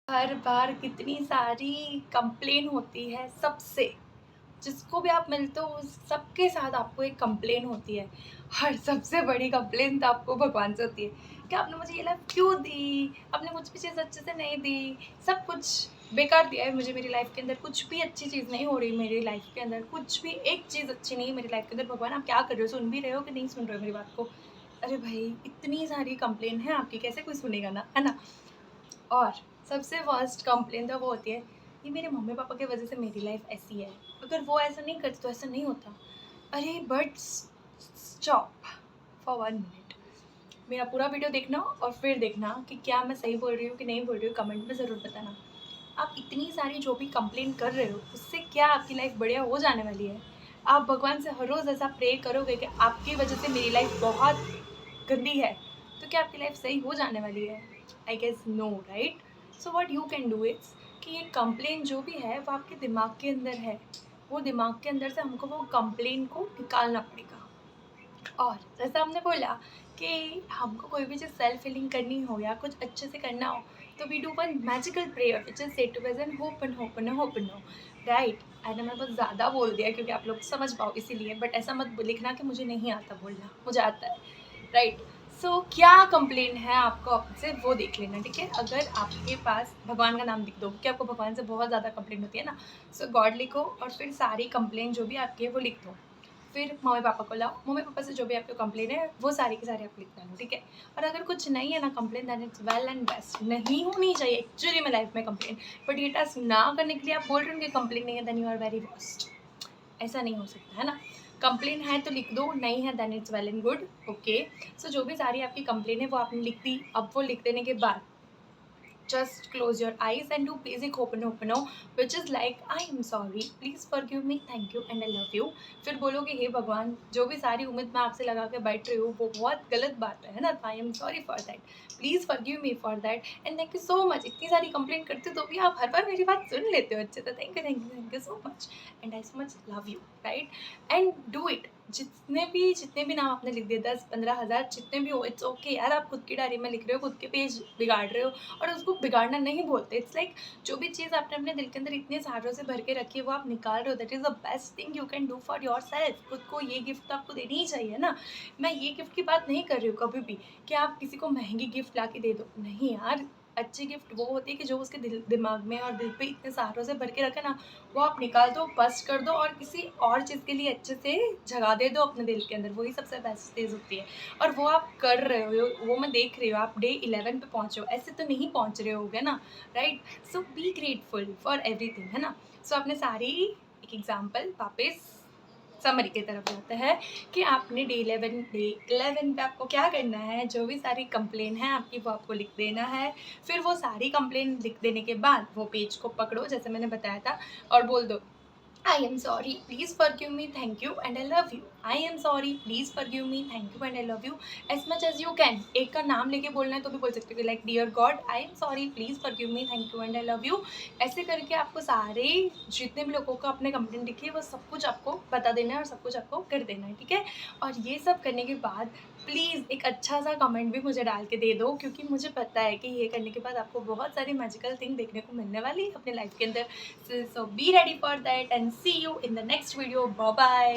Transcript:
हर बार कितनी सारी कंप्लेन होती है सबसे। जिसको भी आप मिलते हो उस सबके साथ आपको एक कंप्लेन होती है। और सबसे बड़ी कंप्लेन तो आपको भगवान से होती है कि आपने मुझे ये लाइफ क्यों दी, आपने कुछ भी चीज़ अच्छे से नहीं दी, सब कुछ बेकार दिया है मुझे। मेरी लाइफ के अंदर कुछ भी अच्छी चीज़ नहीं हो रही, मेरी लाइफ के अंदर कुछ भी एक चीज़ अच्छी नहीं है मेरी लाइफ के अंदर। भगवान आप क्या कर रहे हो, सुन भी रहे हो कि नहीं सुन रहे हो मेरी बात को? अरे भाई, इतनी सारी कंप्लेन है आपकी, कैसे कोई सुनेगा ना, है ना? और सबसे वर्स्ट कंप्लेन तो वो होती है, ये मेरे मम्मी पापा की वजह से मेरी लाइफ ऐसी है, अगर वो ऐसा नहीं करते तो ऐसा नहीं होता। अरे बट स्टॉप फॉर 1 मिनट, मेरा पूरा वीडियो देखना और फिर देखना कि क्या मैं सही बोल रही हूँ कि नहीं बोल रही हूँ, कमेंट में ज़रूर बताना। आप इतनी सारी जो भी कंप्लेन कर रहे हो उससे क्या आपकी लाइफ बढ़िया हो जाने वाली है? आप भगवान से हर रोज़ ऐसा प्रे करोगे कि आपकी वजह से मेरी लाइफ बहुत गंदी है, तो क्या आपकी लाइफ सही हो जाने वाली है? I guess no, right? So what you can do is कि ये कंप्लेन जो भी है वो आपके दिमाग के अंदर है, वो दिमाग के अंदर से हमको वो कंप्लेन को निकालना पड़ेगा। और जैसा आपने बोला कि हमको कोई भी चीज़ सेल्फ हीलिंग करनी हो या कुछ अच्छे से करना हो, तो we do one magical prayer which is said to be an होपन होपन होपन, राइट? एंड मैं बहुत ज़्यादा बोल दिया क्योंकि आप लोग समझ पाओ इसीलिए, बट ऐसा मत लिखना कि मुझे नहीं आता बोलना, मुझे आता है, राइट? सो क्या कंप्लेन है आपको आपसे वो देख लेना, ठीक है? अगर आपके पास भगवान का नाम लिख दो कि आपको भगवान से बहुत ज़्यादा कंप्लेन होती है ना, सो गॉड लिखो और फिर सारी कंप्लेन जो भी आपकी है वो लिख दो। फिर मम्मी पापा को लाओ, मम्मी पापा से जो भी आपको कंप्लेन है वो सारी की सारी आप लिख डालो, ठीक है? और अगर कुछ नहीं है ना complain, that it's well and best, नहीं होनी चाहिए एक्चुअली में लाइफ में कंप्लेन। बट ये टास्क ना करने के लिए आप बोल रहे हो कि कंप्लेन नहीं है, then you are very worst. ऐसा नहीं हो सकता, है ना? कंप्लेन है तो लिख दो, नहीं है then it's well and good, okay? So जो भी सारी आपकी कंप्लेन है वो आपने लिख दी। अब वो लिख देने के बाद just close your eyes and do basic ho'oponopono, which is like I am sorry, please forgive me, thank you and I love you। फिर बोलोगे हे भगवान, जो भी सारी उम्मीद मैं आपसे लगा के बैठ रही हूँ वो बहुत गलत बात है ना, तो आई am sorry for that, please forgive me for that and thank you so much. इतनी सारी कंप्लेन करते हो तो भी आप हर बार मेरी बात सुन लेते हो अच्छे से, thank you so much and I so much love you, right? And do it. जितने भी नाम आपने लिख दिए, 10-15 हज़ार जितने भी हो, इट्स ओके यार। आप खुद की डायरी में लिख रहे हो, खुद के पेज बिगाड़ रहे हो, और उसको बिगाड़ना नहीं बोलते। इट्स लाइक जो भी चीज़ आपने अपने दिल के अंदर इतने सालों से भर के रखी है वो आप निकाल रहे हो, that is the best thing you can do for your self. खुद को ये गिफ्ट तो आपको देनी ही चाहिए ना। मैं ये गिफ्ट की बात नहीं कर रही हूँ कभी भी कि आप किसी को महंगी गिफ्ट ला के दे दो, नहीं यार। अच्छी गिफ्ट वो होती है कि जो उसके दिमाग में और दिल पे इतने सालों से भर के रखे ना, वो आप निकाल दो, बस्ट कर दो और किसी और चीज़ के लिए अच्छे से जगा दे दो अपने दिल के अंदर, वही सबसे बेस्ट चीज़ होती है। और वो आप कर रहे हो, वो मैं देख रही हूँ, आप डे 11 पे पहुँचे हो, ऐसे तो नहीं पहुँच रहे होगे ना, right? So be grateful for everything, है ना? सो आपने सारी एक एग्जाम्पल वापस समरी की तरफ जाते हैं कि आपने डे 11 पे आपको क्या करना है, जो भी सारी कंप्लेन है आपकी वो आपको लिख देना है। फिर वो सारी कंप्लेन लिख देने के बाद वो पेज को पकड़ो जैसे मैंने बताया था और बोल दो, I am sorry, please forgive me, thank you and I love you। I am sorry, please forgive me, thank you and I love you as much as you can। एक का नाम लेके बोलना है तो भी बोल सकते हो, like dear God, I am sorry, please forgive me, thank you and I love you. ऐसे करके आपको सारे जितने भी लोगों को अपने कंप्लेंट लिखी है वो सब कुछ आपको बता देना है और सब कुछ आपको कर देना है, ठीक है? और ये सब करने के बाद प्लीज़ एक अच्छा सा कमेंट भी मुझे डाल के दे दो, क्योंकि मुझे पता है कि ये करने के बाद आपको बहुत सारी मैजिकल थिंग देखने को मिलने वाली है अपने लाइफ के अंदर। So be ready for that and see you in the next video. Bye bye.